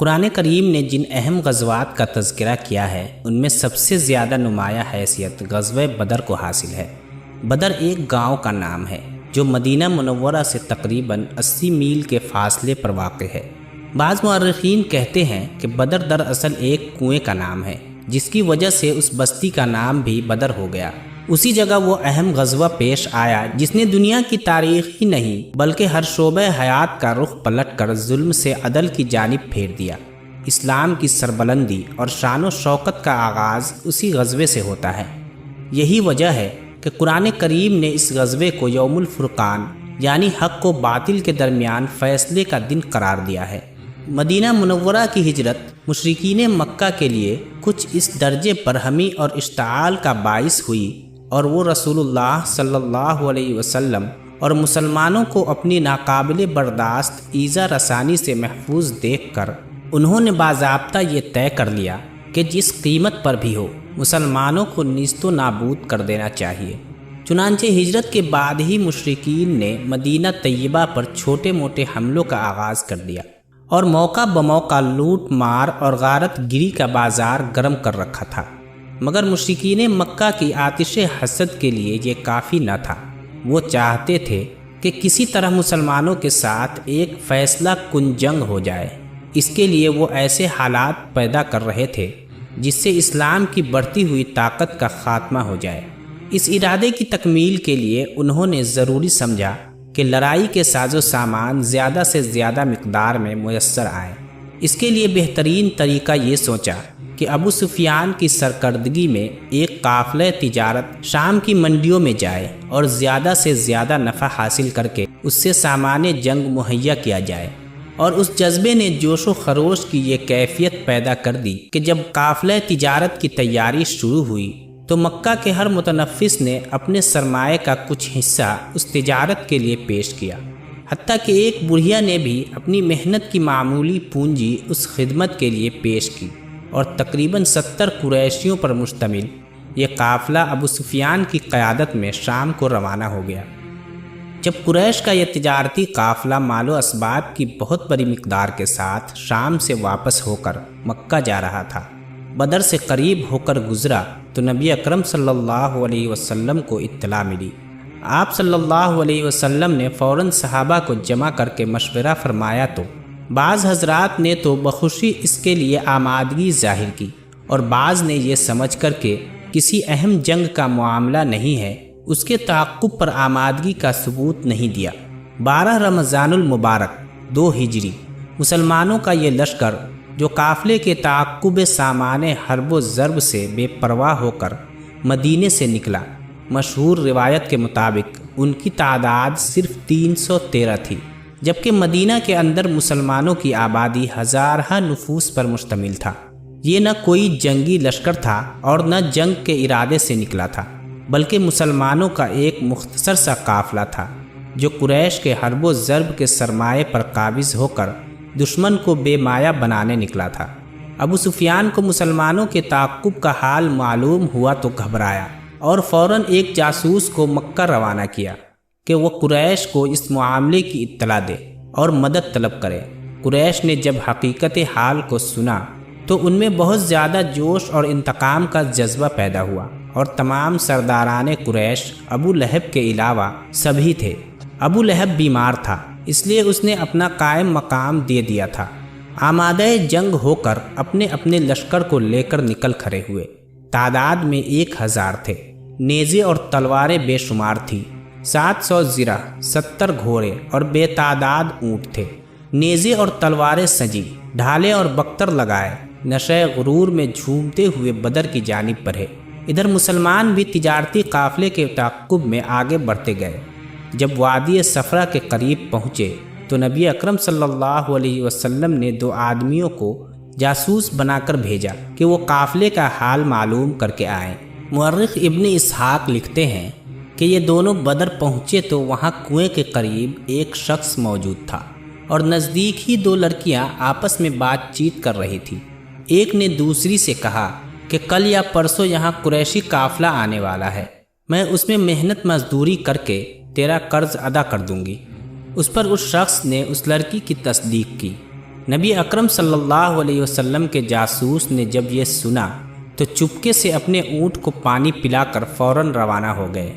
قرآن کریم نے جن اہم غزوات کا تذکرہ کیا ہے ان میں سب سے زیادہ نمایاں حیثیت غزوہ بدر کو حاصل ہے۔ بدر ایک گاؤں کا نام ہے جو مدینہ منورہ سے تقریباً 80 میل کے فاصلے پر واقع ہے۔ بعض مورخین کہتے ہیں کہ بدر دراصل ایک کنویں کا نام ہے جس کی وجہ سے اس بستی کا نام بھی بدر ہو گیا۔ اسی جگہ وہ اہم غزوہ پیش آیا جس نے دنیا کی تاریخ ہی نہیں بلکہ ہر شعبہ حیات کا رخ پلٹ کر ظلم سے عدل کی جانب پھیر دیا۔ اسلام کی سربلندی اور شان و شوکت کا آغاز اسی غزوے سے ہوتا ہے۔ یہی وجہ ہے کہ قرآن کریم نے اس غزوے کو یوم الفرقان یعنی حق و باطل کے درمیان فیصلے کا دن قرار دیا ہے۔ مدینہ منورہ کی ہجرت مشرکین مکہ کے لیے کچھ اس درجے برہمی اور اشتعال کا باعث ہوئی اور وہ رسول اللہ صلی اللہ علیہ وسلم اور مسلمانوں کو اپنی ناقابل برداشت ایذا رسانی سے محفوظ دیکھ کر انہوں نے باضابطہ یہ طے کر لیا کہ جس قیمت پر بھی ہو مسلمانوں کو نیست و نابود کر دینا چاہیے۔ چنانچہ ہجرت کے بعد ہی مشرکین نے مدینہ طیبہ پر چھوٹے موٹے حملوں کا آغاز کر دیا اور موقع بموقع لوٹ مار اور غارت گری کا بازار گرم کر رکھا تھا، مگر مشرکین مکہ کی آتش حسد کے لیے یہ کافی نہ تھا۔ وہ چاہتے تھے کہ کسی طرح مسلمانوں کے ساتھ ایک فیصلہ کن جنگ ہو جائے۔ اس کے لیے وہ ایسے حالات پیدا کر رہے تھے جس سے اسلام کی بڑھتی ہوئی طاقت کا خاتمہ ہو جائے۔ اس ارادے کی تکمیل کے لیے انہوں نے ضروری سمجھا کہ لڑائی کے ساز و سامان زیادہ سے زیادہ مقدار میں میسر آئے۔ اس کے لیے بہترین طریقہ یہ سوچا کہ ابو سفیان کی سرکردگی میں ایک قافلہ تجارت شام کی منڈیوں میں جائے اور زیادہ سے زیادہ نفع حاصل کر کے اس سے سامان جنگ مہیا کیا جائے، اور اس جذبے نے جوش و خروش کی یہ کیفیت پیدا کر دی کہ جب قافلہ تجارت کی تیاری شروع ہوئی تو مکہ کے ہر متنفس نے اپنے سرمایہ کا کچھ حصہ اس تجارت کے لیے پیش کیا، حتیٰ کہ ایک بڑھیا نے بھی اپنی محنت کی معمولی پونجی اس خدمت کے لیے پیش کی، اور تقریباً 70 قریشیوں پر مشتمل یہ قافلہ ابو سفیان کی قیادت میں شام کو روانہ ہو گیا۔ جب قریش کا یہ تجارتی قافلہ مال و اسباب کی بہت بڑی مقدار کے ساتھ شام سے واپس ہو کر مکہ جا رہا تھا، بدر سے قریب ہو کر گزرا تو نبی اکرم صلی اللہ علیہ وسلم کو اطلاع ملی۔ آپ صلی اللہ علیہ وسلم نے فوراً صحابہ کو جمع کر کے مشورہ فرمایا تو بعض حضرات نے تو بخوشی اس کے لیے آمادگی ظاہر کی، اور بعض نے یہ سمجھ کر کہ کسی اہم جنگ کا معاملہ نہیں ہے اس کے تعاقب پر آمادگی کا ثبوت نہیں دیا۔ 12 رمضان المبارک 2 ہجری مسلمانوں کا یہ لشکر جو قافلے کے تعاقب سامان حرب و ضرب سے بے پرواہ ہو کر مدینے سے نکلا، مشہور روایت کے مطابق ان کی تعداد صرف 313 تھی، جبکہ مدینہ کے اندر مسلمانوں کی آبادی ہزارہ نفوس پر مشتمل تھا۔ یہ نہ کوئی جنگی لشکر تھا اور نہ جنگ کے ارادے سے نکلا تھا، بلکہ مسلمانوں کا ایک مختصر سا قافلہ تھا جو قریش کے حرب و ضرب کے سرمایے پر قابض ہو کر دشمن کو بے مایہ بنانے نکلا تھا۔ ابو سفیان کو مسلمانوں کے تعاقب کا حال معلوم ہوا تو گھبرایا اور فوراً ایک جاسوس کو مکہ روانہ کیا کہ وہ قریش کو اس معاملے کی اطلاع دے اور مدد طلب کرے۔ قریش نے جب حقیقت حال کو سنا تو ان میں بہت زیادہ جوش اور انتقام کا جذبہ پیدا ہوا، اور تمام سرداران قریش ابو لہب کے علاوہ سبھی تھے۔ ابو لہب بیمار تھا، اس لیے اس نے اپنا قائم مقام دے دیا تھا۔ آمادہ جنگ ہو کر اپنے اپنے لشکر کو لے کر نکل کھڑے ہوئے۔ تعداد میں 1000 تھے، نیزے اور تلواریں بے شمار تھیں، 700 زرہ، 70 گھوڑے اور بے تعداد اونٹ تھے۔ نیزے اور تلواریں سجی، ڈھالے اور بختر لگائے نشے غرور میں جھومتے ہوئے بدر کی جانب بڑھے۔ ادھر مسلمان بھی تجارتی قافلے کے تعاقب میں آگے بڑھتے گئے۔ جب وادی صفرا کے قریب پہنچے تو نبی اکرم صلی اللہ علیہ وسلم نے 2 آدمیوں کو جاسوس بنا کر بھیجا کہ وہ قافلے کا حال معلوم کر کے آئیں۔ مورخ ابن اسحاق لکھتے ہیں کہ یہ دونوں بدر پہنچے تو وہاں کنویں کے قریب ایک شخص موجود تھا اور نزدیک ہی 2 لڑکیاں آپس میں بات چیت کر رہی تھیں۔ ایک نے دوسری سے کہا کہ کل یا پرسوں یہاں قریشی قافلہ آنے والا ہے، میں اس میں محنت مزدوری کر کے تیرا قرض ادا کر دوں گی۔ اس پر اس شخص نے اس لڑکی کی تصدیق کی۔ نبی اکرم صلی اللہ علیہ وسلم کے جاسوس نے جب یہ سنا تو چپکے سے اپنے اونٹ کو پانی پلا کر فوراً روانہ ہو گئے۔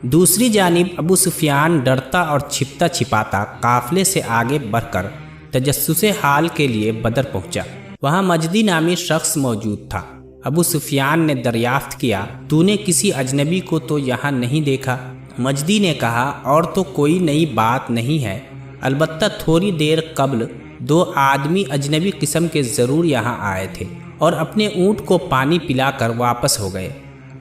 دوسری جانب ابو سفیان ڈرتا اور چھپتا چھپاتا قافلے سے آگے بڑھ کر تجسس حال کے لیے بدر پہنچا۔ وہاں مجدی نامی شخص موجود تھا۔ ابو سفیان نے دریافت کیا، تو نے کسی اجنبی کو تو یہاں نہیں دیکھا؟ مجدی نے کہا، اور تو کوئی نئی بات نہیں ہے، البتہ تھوڑی دیر قبل 2 آدمی اجنبی قسم کے ضرور یہاں آئے تھے اور اپنے اونٹ کو پانی پلا کر واپس ہو گئے۔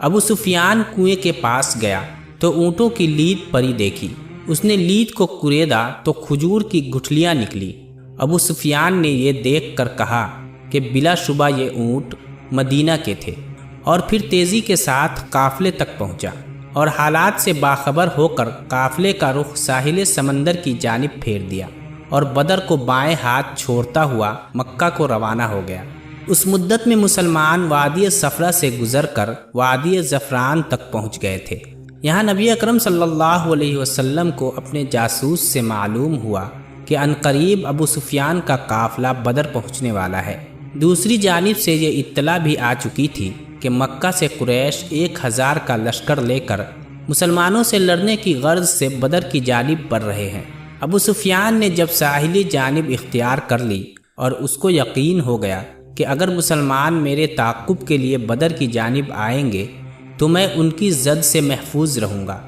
ابو سفیان کنویں کے پاس گیا تو اونٹوں کی لید پڑی دیکھی۔ اس نے لید کو کریدا تو کھجور کی گٹھلیاں نکلی۔ ابو سفیان نے یہ دیکھ کر کہا کہ بلا شبہ یہ اونٹ مدینہ کے تھے، اور پھر تیزی کے ساتھ قافلے تک پہنچا اور حالات سے باخبر ہو کر قافلے کا رخ ساحل سمندر کی جانب پھیر دیا اور بدر کو بائیں ہاتھ چھوڑتا ہوا مکہ کو روانہ ہو گیا۔ اس مدت میں مسلمان وادی صفرا سے گزر کر وادی زفران تک پہنچ گئے تھے۔ یہاں نبی اکرم صلی اللہ علیہ وسلم کو اپنے جاسوس سے معلوم ہوا کہ عنقریب ابو سفیان کا قافلہ بدر پہنچنے والا ہے۔ دوسری جانب سے یہ اطلاع بھی آ چکی تھی کہ مکہ سے قریش 1000 کا لشکر لے کر مسلمانوں سے لڑنے کی غرض سے بدر کی جانب بڑھ رہے ہیں۔ ابو سفیان نے جب ساحلی جانب اختیار کر لی اور اس کو یقین ہو گیا کہ اگر مسلمان میرے تعاقب کے لیے بدر کی جانب آئیں گے تو میں ان کی زد سے محفوظ رہوں گا،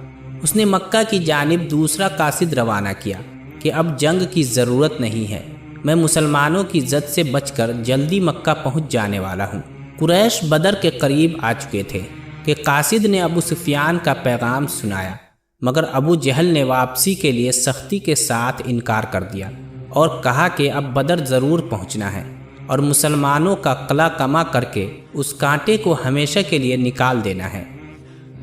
اس نے مکہ کی جانب دوسرا قاصد روانہ کیا کہ اب جنگ کی ضرورت نہیں ہے، میں مسلمانوں کی زد سے بچ کر جلدی مکہ پہنچ جانے والا ہوں۔ قریش بدر کے قریب آ چکے تھے کہ قاصد نے ابو سفیان کا پیغام سنایا، مگر ابو جہل نے واپسی کے لیے سختی کے ساتھ انکار کر دیا اور کہا کہ اب بدر ضرور پہنچنا ہے اور مسلمانوں کا قلع کما کر کے اس کانٹے کو ہمیشہ کے لیے نکال دینا ہے۔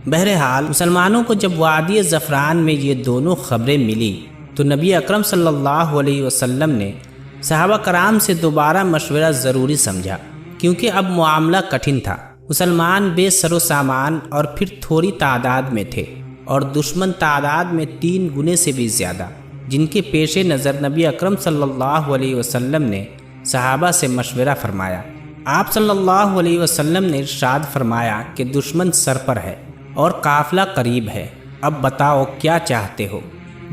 بہرحال مسلمانوں کو جب وادی زفران میں یہ دونوں خبریں ملی تو نبی اکرم صلی اللہ علیہ وسلم نے صحابہ کرام سے دوبارہ مشورہ ضروری سمجھا، کیونکہ اب معاملہ کٹھن تھا۔ مسلمان بے سر و سامان اور پھر تھوڑی تعداد میں تھے، اور دشمن تعداد میں 3 گنے سے بھی زیادہ، جن کے پیش نظر نبی اکرم صلی اللہ علیہ وسلم نے صحابہ سے مشورہ فرمایا۔ آپ صلی اللہ علیہ وسلم نے ارشاد فرمایا کہ دشمن سر پر ہے اور قافلہ قریب ہے، اب بتاؤ کیا چاہتے ہو،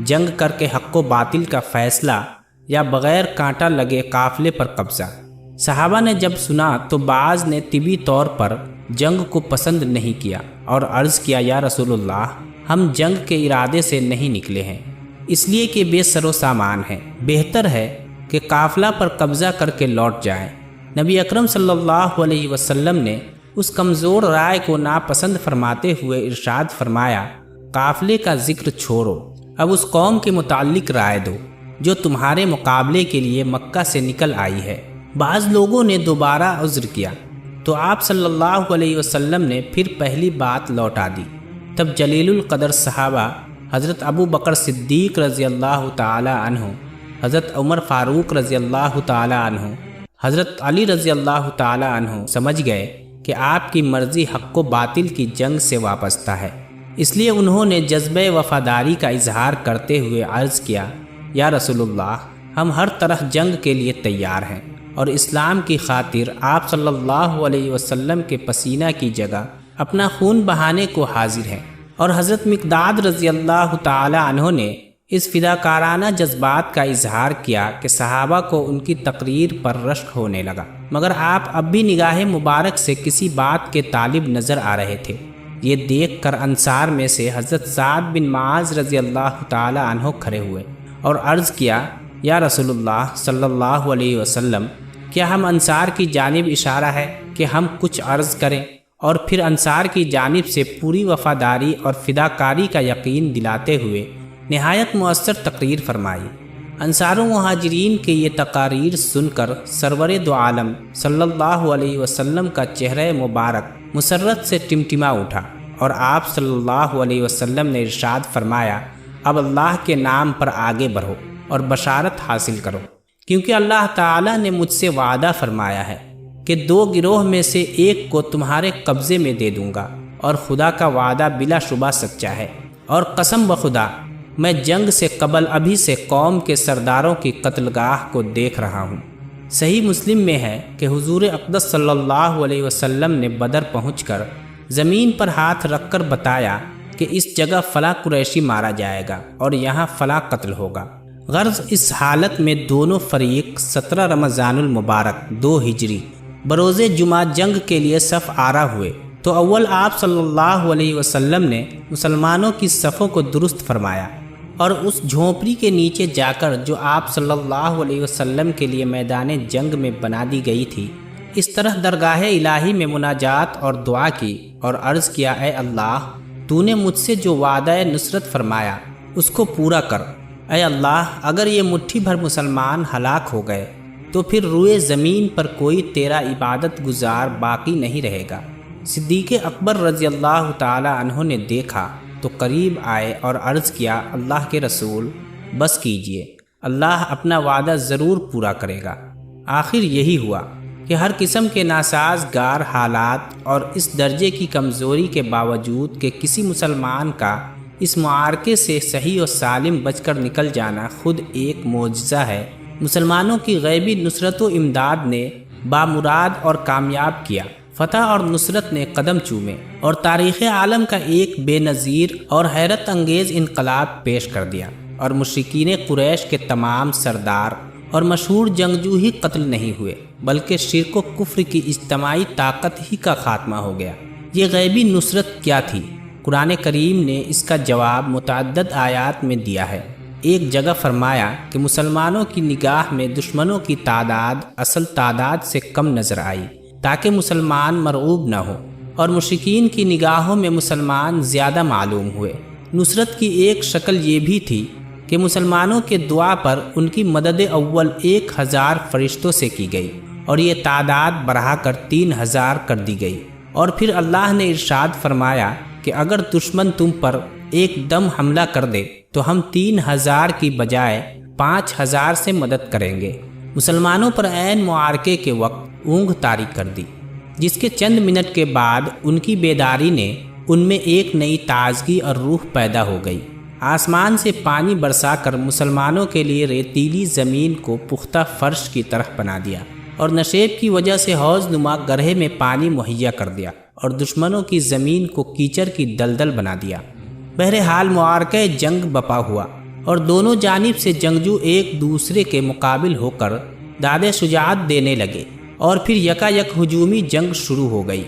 جنگ کر کے حق و باطل کا فیصلہ یا بغیر کانٹا لگے قافلے پر قبضہ؟ صحابہ نے جب سنا تو بعض نے طبی طور پر جنگ کو پسند نہیں کیا اور عرض کیا، یا رسول اللہ، ہم جنگ کے ارادے سے نہیں نکلے ہیں، اس لیے کہ بے سر و سامان ہیں، بہتر ہے کہ قافلہ پر قبضہ کر کے لوٹ جائیں۔ نبی اکرم صلی اللہ علیہ وسلم نے اس کمزور رائے کو ناپسند فرماتے ہوئے ارشاد فرمایا، قافلے کا ذکر چھوڑو، اب اس قوم کے متعلق رائے دو جو تمہارے مقابلے کے لیے مکہ سے نکل آئی ہے۔ بعض لوگوں نے دوبارہ عذر کیا تو آپ صلی اللہ علیہ وسلم نے پھر پہلی بات لوٹا دی۔ تب جلیل القدر صحابہ حضرت ابو بکر صدیق رضی اللہ تعالی عنہ، حضرت عمر فاروق رضی اللہ تعالی عنہ، حضرت علی رضی اللہ تعالی عنہ سمجھ گئے کہ آپ کی مرضی حق و باطل کی جنگ سے وابستہ ہے، اس لیے انہوں نے جذبہ وفاداری کا اظہار کرتے ہوئے عرض کیا، یا رسول اللہ، ہم ہر طرح جنگ کے لیے تیار ہیں اور اسلام کی خاطر آپ صلی اللہ علیہ وسلم کے پسینہ کی جگہ اپنا خون بہانے کو حاضر ہیں۔ اور حضرت مقداد رضی اللہ تعالی عنہ نے اس فداکارانہ جذبات کا اظہار کیا کہ صحابہ کو ان کی تقریر پر رشک ہونے لگا، مگر آپ اب بھی نگاہ مبارک سے کسی بات کے طالب نظر آ رہے تھے۔ یہ دیکھ کر انصار میں سے حضرت سعد بن معاذ رضی اللہ تعالی عنہ کھڑے ہوئے اور عرض کیا، یا رسول اللہ صلی اللہ علیہ وسلم، کیا ہم انصار کی جانب اشارہ ہے کہ ہم کچھ عرض کریں؟ اور پھر انصار کی جانب سے پوری وفاداری اور فداکاری کا یقین دلاتے ہوئے نہایت مؤثر تقریر فرمائی۔ انصار و مہاجرین کے یہ تقاریر سن کر سرور دو عالم صلی اللہ علیہ وسلم کا چہرہ مبارک مسرت سے ٹمٹما اٹھا، اور آپ صلی اللہ علیہ وسلم نے ارشاد فرمایا، اب اللہ کے نام پر آگے بڑھو اور بشارت حاصل کرو، کیونکہ اللہ تعالیٰ نے مجھ سے وعدہ فرمایا ہے کہ 2 گروہ میں سے ایک کو تمہارے قبضے میں دے دوں گا، اور خدا کا وعدہ بلا شبہ سچا ہے، اور قسم بخدا میں جنگ سے قبل ابھی سے قوم کے سرداروں کی قتل گاہ کو دیکھ رہا ہوں۔ صحیح مسلم میں ہے کہ حضور اقدس صلی اللہ علیہ وسلم نے بدر پہنچ کر زمین پر ہاتھ رکھ کر بتایا کہ اس جگہ فلاں قریشی مارا جائے گا اور یہاں فلاں قتل ہوگا۔ غرض اس حالت میں دونوں فریق 17 رمضان المبارک 2 ہجری بروز جمعہ جنگ کے لیے صف آرا ہوئے تو اول آپ صلی اللہ علیہ وسلم نے مسلمانوں کی صفوں کو درست فرمایا اور اس جھونپڑی کے نیچے جا کر جو آپ صلی اللہ علیہ وسلم کے لیے میدان جنگ میں بنا دی گئی تھی اس طرح درگاہ الہی میں مناجات اور دعا کی اور عرض کیا، اے اللہ، تو نے مجھ سے جو وعدہ نصرت فرمایا اس کو پورا کر۔ اے اللہ، اگر یہ مٹھی بھر مسلمان ہلاک ہو گئے تو پھر روئے زمین پر کوئی تیرا عبادت گزار باقی نہیں رہے گا۔ صدیق اکبر رضی اللہ تعالی عنہ نے دیکھا تو قریب آئے اور عرض کیا، اللہ کے رسول، بس کیجئے، اللہ اپنا وعدہ ضرور پورا کرے گا۔ آخر یہی ہوا کہ ہر قسم کے ناسازگار حالات اور اس درجے کی کمزوری کے باوجود کہ کسی مسلمان کا اس معرکے سے صحیح و سالم بچ کر نکل جانا خود ایک معجزہ ہے، مسلمانوں کی غیبی نصرت و امداد نے بامراد اور کامیاب کیا۔ فتح اور نصرت نے قدم چومے اور تاریخ عالم کا ایک بے نظیر اور حیرت انگیز انقلاب پیش کر دیا، اور مشرکین قریش کے تمام سردار اور مشہور جنگجو ہی قتل نہیں ہوئے بلکہ شرک و کفر کی اجتماعی طاقت ہی کا خاتمہ ہو گیا۔ یہ غیبی نصرت کیا تھی؟ قرآن کریم نے اس کا جواب متعدد آیات میں دیا ہے۔ ایک جگہ فرمایا کہ مسلمانوں کی نگاہ میں دشمنوں کی تعداد اصل تعداد سے کم نظر آئی تاکہ مسلمان مرعوب نہ ہو، اور مشرکین کی نگاہوں میں مسلمان زیادہ معلوم ہوئے۔ نصرت کی ایک شکل یہ بھی تھی کہ مسلمانوں کے دعا پر ان کی مدد اول 1000 فرشتوں سے کی گئی اور یہ تعداد بڑھا کر 3000 کر دی گئی، اور پھر اللہ نے ارشاد فرمایا کہ اگر دشمن تم پر ایک دم حملہ کر دے تو ہم 3000 کی بجائے 5000 سے مدد کریں گے۔ مسلمانوں پر عین معرکے کے وقت اونگ طاری کر دی، جس کے چند منٹ کے بعد ان کی بیداری نے ان میں ایک نئی تازگی اور روح پیدا ہو گئی۔ آسمان سے پانی برسا کر مسلمانوں کے لیے ریتیلی زمین کو پختہ فرش کی طرح بنا دیا اور نشیب کی وجہ سے حوض نما گڑھے میں پانی مہیا کر دیا اور دشمنوں کی زمین کو کیچڑ کی دلدل بنا دیا۔ بہرحال معرکہ جنگ بپا ہوا اور دونوں جانب سے جنگجو ایک دوسرے کے مقابل ہو کر داد شجاعت دینے لگے اور پھر یکا یک ہجومی جنگ شروع ہو گئی۔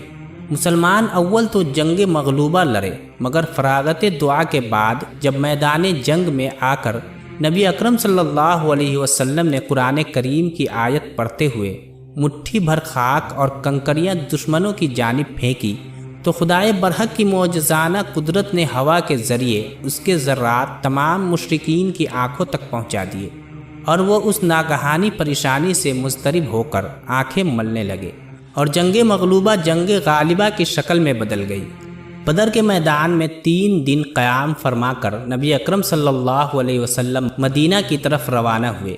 مسلمان اول تو جنگ مغلوبہ لڑے، مگر فراغت دعا کے بعد جب میدان جنگ میں آ کر نبی اکرم صلی اللہ علیہ وسلم نے قرآن کریم کی آیت پڑھتے ہوئے مٹھی بھر خاک اور کنکریاں دشمنوں کی جانب پھینکی تو خدائے برحق کی معجزانہ قدرت نے ہوا کے ذریعے اس کے ذرات تمام مشرکین کی آنکھوں تک پہنچا دیے، اور وہ اس ناگہانی پریشانی سے مضطرب ہو کر آنکھیں ملنے لگے، اور جنگ مغلوبہ جنگ غالبہ کی شکل میں بدل گئی۔ بدر کے میدان میں 3 دن قیام فرما کر نبی اکرم صلی اللہ علیہ وسلم مدینہ کی طرف روانہ ہوئے۔